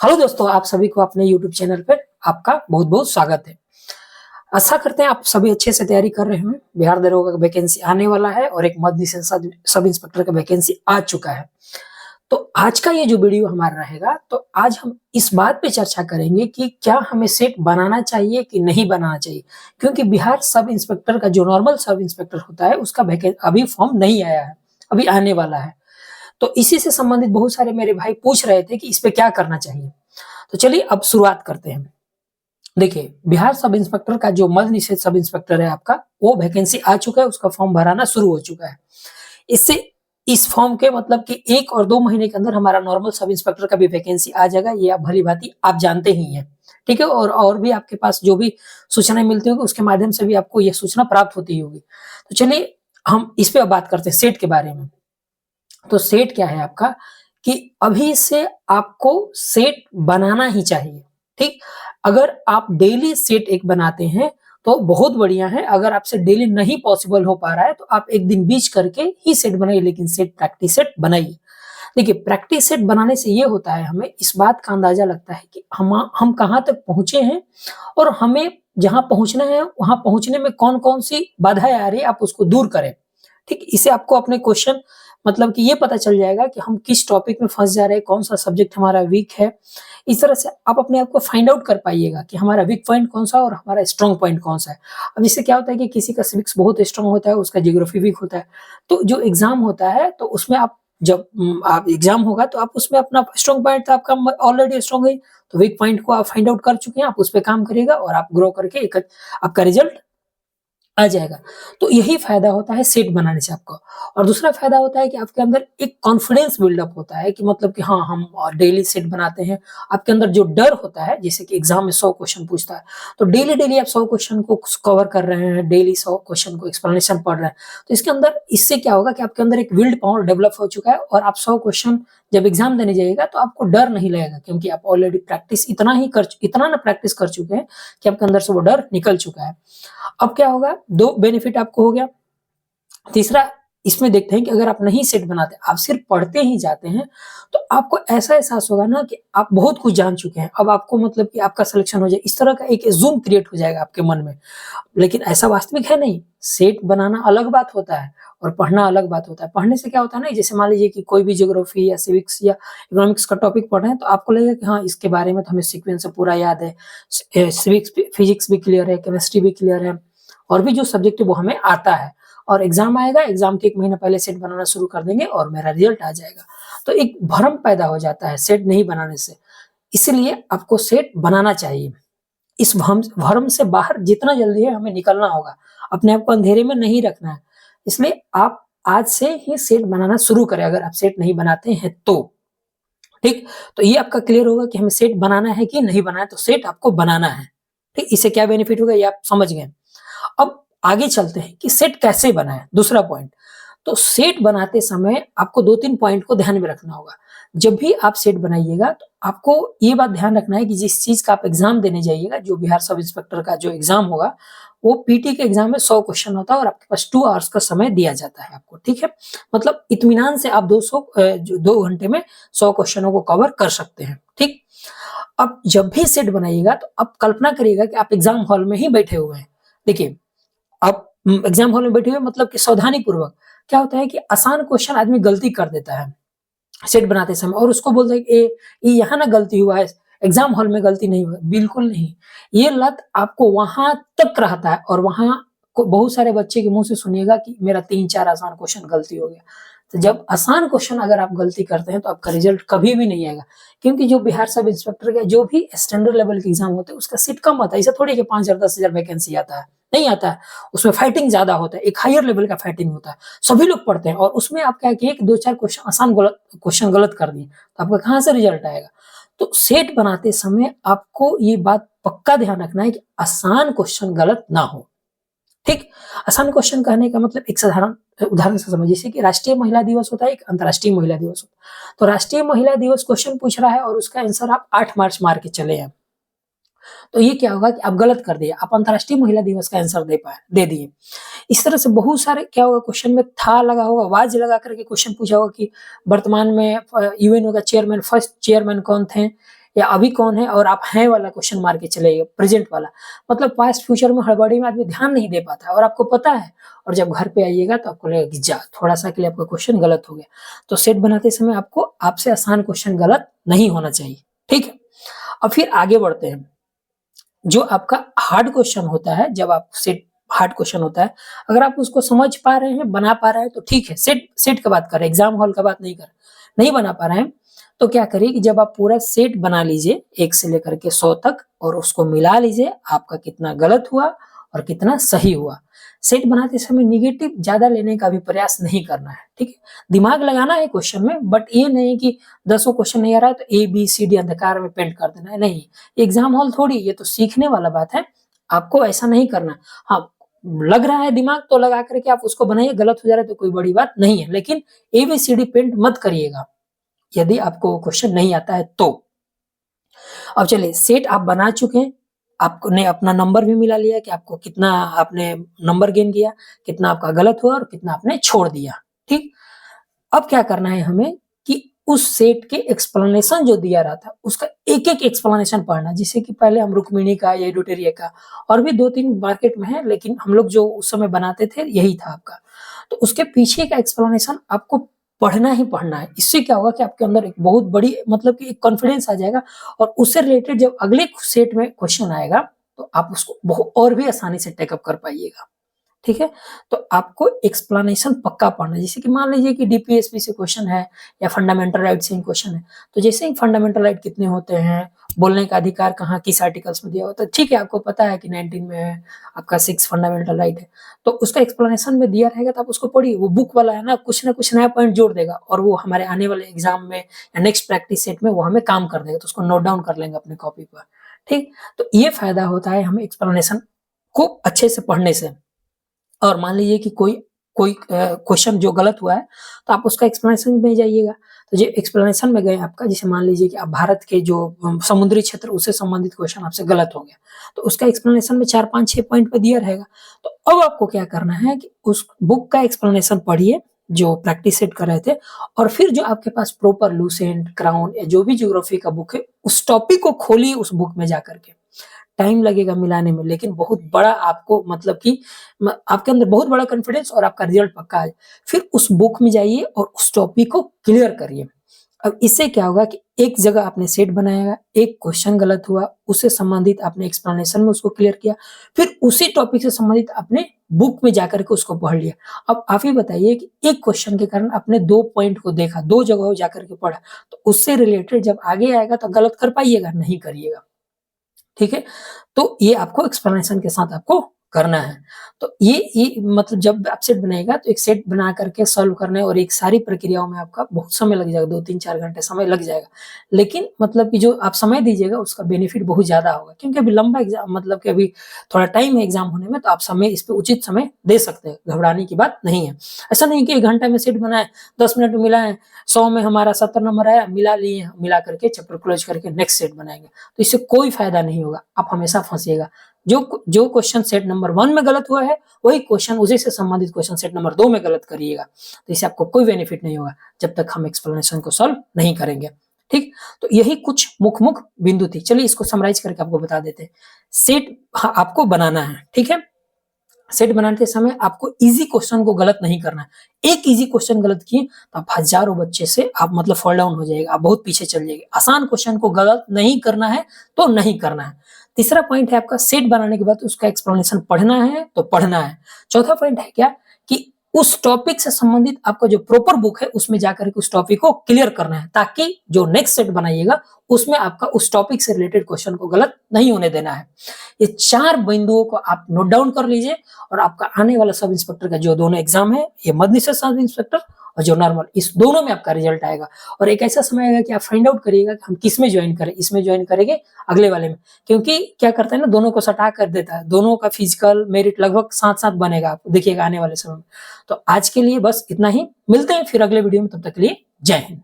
Hello दोस्तों, आप सभी को अपने YouTube चैनल पर आपका बहुत बहुत स्वागत है। आशा करते हैं आप सभी अच्छे से तैयारी कर रहे हैं। बिहार दरोगा का वैकेंसी आने वाला है और एक मध्य निषेध सब इंस्पेक्टर का वैकेंसी आ चुका है। तो आज का ये जो वीडियो हमारा रहेगा, तो आज हम इस बात पे चर्चा करेंगे कि क्या हमें सेट बनाना चाहिए कि नहीं बनाना चाहिए, क्योंकि बिहार सब इंस्पेक्टर का जो नॉर्मल सब इंस्पेक्टर होता है उसका वैकेंसी अभी फॉर्म नहीं आया है, अभी आने वाला है। तो इसी से संबंधित बहुत सारे मेरे भाई पूछ रहे थे कि इस पे क्या करना चाहिए। तो चलिए अब शुरुआत करते हैं। देखिए, बिहार सब इंस्पेक्टर का जो मद्य निषेध सब इंस्पेक्टर है आपका, वो वैकेंसी आ चुका है, उसका फॉर्म भराना शुरू हो चुका है। इससे इस फॉर्म के मतलब कि 1 और 2 महीने के अंदर हमारा नॉर्मल सब इंस्पेक्टर का भी वैकेंसी आ जाएगा, ये आप भली-भांति आप जानते ही हैं। ठीक है? और भी आपके पास जो भी सूचनाएँ मिलती होंगी, उसके माध्यम से भी आपको ये सूचना प्राप्त होती ही होगी। तो चलिए हम इस पे अब बात करते हैं सेट के बारे में। तो सेट क्या है आपका कि अभी से आपको सेट बनाना ही चाहिए, ठीक? अगर आप डेली सेट एक बनाते हैं तो बहुत बढ़िया है। अगर आपसे डेली नहीं पॉसिबल हो पा रहा है तो आप एक दिन बीच करके ही सेट बनाइए, लेकिन सेट प्रैक्टिस सेट बनाइए। देखिए, प्रैक्टिस सेट बनाने से ये होता है, हमें इस बात का अंदाजा लगता है कि हम कहाँ तक पहुंचे हैं और हमें जहां पहुंचना है वहां पहुंचने में कौन कौन सी बाधाएं आ रही है, आप उसको दूर करें। ठीक, इससे आपको अपने क्वेश्चन मतलब कि ये पता चल जाएगा कि हम किस टॉपिक में फंस जा रहे हैं, कौन सा सब्जेक्ट हमारा वीक है। इस तरह से आप अपने आप को फाइंड आउट कर पाइएगा कि हमारा वीक पॉइंट कौन सा और हमारा स्ट्रॉन्ग पॉइंट कौन सा है। अब इससे क्या होता है कि किसी का सिविक्स बहुत स्ट्रॉन्ग होता है, उसका ज्योग्राफी वीक होता है। तो जो एग्जाम होता है तो उसमें आप जब आप एग्जाम होगा तो आप उसमें अपना स्ट्रॉन्ग पॉइंट तो आपका ऑलरेडी स्ट्रॉन्ग है, तो वीक पॉइंट को आप फाइंड आउट कर चुके हैं, आप उस पर काम करिएगा और आप ग्रो करके एक आपका रिजल्ट आ जाएगा। तो यही फ़ायदा होता है सेट बनाने से आपको। और दूसरा फ़ायदा होता है कि आपके अंदर एक कॉन्फिडेंस बिल्डअप होता है कि मतलब कि हाँ, हम डेली सेट बनाते हैं। आपके अंदर जो डर होता है, जैसे कि एग्ज़ाम में 100 क्वेश्चन पूछता है, तो डेली-डेली आप 100 क्वेश्चन को कवर कर रहे हैं, डेली 100 क्वेश्चन को एक्सप्लेनेशन पढ़ रहे हैं। तो इसके अंदर इससे क्या होगा कि आपके अंदर एक विल पावर डेवलप हो चुका है और आप 100 क्वेश्चन जब एग्ज़ाम देने जाइएगा तो आपको डर नहीं लगेगा, क्योंकि आप ऑलरेडी प्रैक्टिस इतना ना प्रैक्टिस कर चुके हैं कि आपके अंदर से वो डर निकल चुका है। अब क्या होगा, 2 बेनिफिट आपको हो गया। तीसरा, इसमें देखते हैं कि अगर आप नहीं सेट बनाते, आप सिर्फ पढ़ते ही जाते हैं, तो आपको ऐसा एहसास होगा ना कि आप बहुत कुछ जान चुके हैं। अब आपको मतलब कि आपका सिलेक्शन हो जाए, इस तरह का एक ज़ूम क्रिएट हो जाएगा आपके मन में। लेकिन ऐसा वास्तविक है नहीं। सेट बनाना अलग बात होता है और पढ़ना अलग बात होता है। पढ़ने से क्या होता है ना, जैसे मान लीजिए कि कोई भी ज्योग्राफी या सिविक्स या इकोनॉमिक्स का टॉपिक पढ़ रहे हैं, तो आपको लगेगा कि हाँ, इसके बारे में तो हमें सीक्वेंस से पूरा याद है। सिविक्स भी, फिजिक्स भी क्लियर है, केमिस्ट्री भी क्लियर है और भी जो सब्जेक्ट है वो हमें आता है। और एग्जाम आएगा, एग्जाम के 1 महीना पहले सेट बनाना शुरू कर देंगे और मेरा रिजल्ट आ जाएगा। तो एक भ्रम पैदा हो जाता है सेट नहीं बनाने से। इसलिए आपको सेट बनाना चाहिए। इस भ्रम से बाहर जितना जल्दी है हमें निकलना होगा। अपने आप को अंधेरे में नहीं रखना है। इसलिए आप आज से ही सेट बनाना शुरू करें, अगर आप सेट नहीं बनाते हैं तो। ठीक? तो ये आपका क्लियर होगा कि हमें सेट बनाना है कि नहीं बनाना है, तो सेट आपको बनाना है। ठीक? इससे क्या बेनिफिट होगा ये आप समझ गए। अब आगे चलते हैं कि सेट कैसे बनाएं, दूसरा पॉइंट। तो सेट बनाते समय आपको 2-3 पॉइंट को ध्यान में रखना होगा। जब भी आप सेट बनाइएगा तो आपको ये बात ध्यान रखना है कि जिस चीज़ का आप एग्ज़ाम देने जाइएगा, जो बिहार सब इंस्पेक्टर का जो एग्ज़ाम होगा, वो पीटी के एग्ज़ाम में 100 क्वेश्चन होता है और आपके पास 2 आवर्स का समय दिया जाता है आपको, ठीक है? मतलब इत्मीनान से आप 2 घंटे में 100 क्वेश्चनों को कवर कर सकते हैं, ठीक? अब जब भी सेट बनाइएगा तो आप कल्पना करिएगा कि आप एग्ज़ाम हॉल में ही बैठे हुए हैं। देखिए, आप एग्जाम हॉल में बैठे हुए मतलब कि सावधानी पूर्वक। क्या होता है कि आसान क्वेश्चन आदमी गलती कर देता है सेट बनाते समय और उसको बोलता है कि ये यहाँ ना गलती हुआ है, एग्जाम हॉल में गलती नहीं हुआ। बिल्कुल नहीं। ये लत आपको वहां तक रहता है और वहां को बहुत सारे बच्चे के मुंह से सुनिएगा कि मेरा 3-4 आसान क्वेश्चन गलती हो गया। तो जब आसान क्वेश्चन अगर आप गलती करते हैं तो आपका रिजल्ट कभी भी नहीं आएगा, क्योंकि जो बिहार सब इंस्पेक्टर का जो भी स्टैंडर्ड लेवल के एग्जाम होते हैं उसका सीट कम आता है। ऐसा थोड़ी कि 5,000 10,000 वैकेंसी आता है, नहीं आता है। उसमें फाइटिंग ज्यादा होता है, एक हायर लेवल का फाइटिंग होता है, सभी लोग पढ़ते हैं और उसमें आप क्या किए कि 2-4 क्वेश्चन आसान क्वेश्चन गलत कर दिए तो आपका कहाँ से रिजल्ट आएगा। तो सेट बनाते समय आपको ये बात पक्का ध्यान रखना है कि आसान क्वेश्चन गलत ना हो। ठीक, आसान क्वेश्चन कहने का मतलब एक साधारण उदाहरण से समझिए, जैसे कि राष्ट्रीय महिला दिवस होता है, एक अंतर्राष्ट्रीय महिला दिवस होता है। तो राष्ट्रीय महिला दिवस क्वेश्चन पूछ रहा है और उसका आंसर आप 8 मार्च मार के चले हैं, तो ये क्या होगा कि आप गलत कर दिए, आप अंतर्राष्ट्रीय महिला दिवस का आंसर दे दिए। इस तरह से बहुत सारे क्या होगा, क्वेश्चन में था लगा होगा, वाज लगा करके क्वेश्चन पूछा होगा कि वर्तमान में यूएनओ का चेयरमैन, फर्स्ट चेयरमैन कौन थे, या अभी कौन है और आप हैं वाला क्वेश्चन मार के चले, प्रेजेंट वाला, मतलब पास्ट फ्यूचर में हड़बड़ी में आदमी ध्यान नहीं दे पाता है और आपको पता है, और जब घर पे आइएगा तो आपको लगेगा कि जा थोड़ा सा के लिए आपका क्वेश्चन गलत हो गया। तो सेट बनाते समय आपको आपसे आसान क्वेश्चन गलत नहीं होना चाहिए, ठीक है। अब फिर आगे बढ़ते हैं। जो आपका हार्ड क्वेश्चन होता है, जब आप सेट हार्ड क्वेश्चन होता है, अगर आप उसको समझ पा रहे हैं, बना पा रहे हैं तो ठीक है। सेट का बात कर रहे हैं, एग्जाम हॉल का बात नहीं कर, नहीं बना पा रहे हैं तो क्या करिए कि जब आप पूरा सेट बना लीजिए 1 से लेकर के 100 तक और उसको मिला लीजिए, आपका कितना गलत हुआ और कितना सही हुआ। सेट बनाते समय निगेटिव ज्यादा लेने का भी प्रयास नहीं करना है, ठीक है। दिमाग लगाना है क्वेश्चन में, बट ये नहीं कि 10 क्वेश्चन नहीं आ रहा है तो ABCD अंधकार में पेंट कर देना है, नहीं। एग्जाम हॉल थोड़ी, ये तो सीखने वाला बात है, आपको ऐसा नहीं करना। हाँ, लग रहा है दिमाग तो लगा करके आप उसको बनाइए, गलत हो जा रहा है तो कोई बड़ी बात नहीं है, लेकिन ABCD पेंट मत करिएगा यदि आपको क्वेश्चन नहीं आता है तो। अब चलिए, सेट आप बना चुके हैं, आपने अपना नंबर भी मिला लिया कि आपको कितना आपने नंबर गेन किया, कितना आपका गलत हुआ और कितना आपने छोड़ दिया, ठीक। अब क्या करना है हमें कि उस सेट के एक्सप्लेनेशन जो दिया रहा था उसका एक एक एक्सप्लेनेशन पढ़ना, जिससे कि पहले हम रुक्मिणी का या ड्यूटेरिया का, और भी 2-3 मार्केट में है, लेकिन हम लोग जो उस समय बनाते थे यही था आपका। तो उसके पीछे का एक्सप्लेनेशन आपको पढ़ना ही पढ़ना है। इससे क्या होगा कि आपके अंदर एक बहुत बड़ी मतलब कि एक कॉन्फिडेंस आ जाएगा, और उससे रिलेटेड जब अगले सेट में क्वेश्चन आएगा तो आप उसको बहुत और भी आसानी से टेकअप कर पाइएगा, ठीक है। तो आपको एक्सप्लेनेशन पक्का पढ़ना है। जैसे कि मान लीजिए कि DPSP से क्वेश्चन है या फंडामेंटल राइट से क्वेश्चन है, तो जैसे ही फंडामेंटल राइट कितने होते हैं, बोलने का अधिकार कहाँ किस आर्टिकल्स में दिया होता है, ठीक है, आपको पता है कि 19 में है, आपका 6 फंडामेंटल राइट है, तो उसका एक्सप्लेनेशन में दिया रहेगा तो आप उसको पढ़िए। वो बुक वाला है ना कुछ नया पॉइंट जोड़ देगा, और वो हमारे आने वाले एग्जाम में या नेक्स्ट प्रैक्टिस सेट में वो हमें काम कर देगा, तो उसको नोट डाउन कर लेंगे अपने कॉपी पर, ठीक। तो ये फायदा होता है हमें एक्सप्लेनेशन को अच्छे से पढ़ने से। और मान लीजिए कि कोई क्वेश्चन जो गलत हुआ है तो आप उसका एक्सप्लेनेशन में जाइएगा। तो जो एक्सप्लेनेशन में गए आपका, जैसे मान लीजिए कि आप भारत के जो समुद्री क्षेत्र उससे संबंधित क्वेश्चन आपसे गलत हो गया, तो उसका एक्सप्लेनेशन में 4-5-6 पॉइंट पे दिया रहेगा। तो अब आपको क्या करना है कि उस बुक का एक्सप्लेनेशन पढ़िए जो प्रैक्टिस सेट कर रहे थे, और फिर जो आपके पास प्रॉपर लूसेंट, क्राउन या जो भी ज्योग्राफी का बुक है उस टॉपिक को खोलिए उस बुक में जाकर के। टाइम लगेगा मिलाने में, लेकिन बहुत बड़ा आपको मतलब कि आपके अंदर बहुत बड़ा कॉन्फिडेंस और आपका रिजल्ट पक्का है। फिर उस बुक में जाइए और उस टॉपिक को क्लियर करिए। अब इससे क्या होगा कि एक जगह आपने सेट बनाया, एक क्वेश्चन गलत हुआ, उससे संबंधित आपने एक्सप्लेनेशन में उसको क्लियर किया, फिर उसी टॉपिक से संबंधित आपने बुक में जाकर के उसको पढ़ लिया। अब आप ही बताइए कि एक क्वेश्चन के कारण आपने 2 पॉइंट को देखा, 2 जगह जाकर के पढ़ा, तो उससे रिलेटेड जब आगे आएगा तो गलत कर पाइएगा? नहीं करिएगा, ठीक है। तो ये आपको एक्सप्लेनेशन के साथ आपको करना है। तो ये मतलब जब आप सेट बनाएगा तो एक सेट बना करके सॉल्व करने और एक सारी प्रक्रियाओं में आपका बहुत समय लग जाएगा, 2-3-4 घंटे समय लग जाएगा। लेकिन मतलब कि जो आप समय दीजिएगा उसका बेनिफिट बहुत ज़्यादा होगा, क्योंकि अभी लंबा एग्जाम मतलब कि अभी थोड़ा टाइम है एग्जाम होने में, तो आप समय इस पे उचित समय दे सकते हैं, घबराने की बात नहीं है। ऐसा नहीं कि 1 घंटे में सेट बनाए, 10 मिनट में मिलाएँ, 100 में हमारा 70 नंबर आया, मिला लिए, मिला करके चैप्टर क्लोज करके नेक्स्ट सेट बनाएँगे, तो इससे कोई फायदा नहीं होगा, आप हमेशा फँसिएगा। जो क्वेश्चन सेट नंबर 1 में गलत हुआ है, वही क्वेश्चन उसी से संबंधित क्वेश्चन सेट नंबर 2 में गलत करिएगा, तो इससे आपको कोई बेनिफिट नहीं होगा जब तक हम एक्सप्लेनेशन को सॉल्व नहीं करेंगे, ठीक। तो यही कुछ मुख्य बिंदु थी। चलिए इसको समराइज करके आपको बता देते हैं। सेट आपको बनाना है, ठीक है। सेट बनाते समय आपको इजी क्वेश्चन को गलत नहीं करना है। एक इजी क्वेश्चन गलत किए तो आप हजारों बच्चे से आप मतलब फॉल डाउन हो जाएगा, आप बहुत पीछे चल जाएंगे। आसान क्वेश्चन को गलत नहीं करना है तो नहीं करना है। तीसरा पॉइंट है आपका सेट बनाने के बाद उसका एक्सप्लेनेशन पढ़ना है तो पढ़ना है। चौथा पॉइंट है क्या कि उस टॉपिक से संबंधित आपका जो प्रॉपर बुक है उसमें जाकर के उस टॉपिक को क्लियर करना है, ताकि जो नेक्स्ट सेट बनाइएगा उसमें आपका उस टॉपिक से रिलेटेड क्वेश्चन को गलत नहीं होने देना है। ये 4 बिंदुओं को आप नोट डाउन कर लीजिए, और आपका आने वाला सब इंस्पेक्टर का जो दोनों एग्जाम है, ये मद्यनिषेध सब इंस्पेक्टर और जो नॉर्मल, इस दोनों में आपका रिजल्ट आएगा। और एक ऐसा समय आएगा कि आप फाइंड आउट करिएगा कि हम किस में ज्वाइन करें, इसमें ज्वाइन करेंगे अगले वाले में, क्योंकि क्या करता है ना, दोनों को सटा कर देता है, दोनों का फिजिकल मेरिट लगभग साथ-साथ बनेगा, आप देखिएगा आने वाले समय में। तो आज के लिए बस इतना ही, मिलते हैं फिर अगले वीडियो में, तब तक के लिए जय हिंद।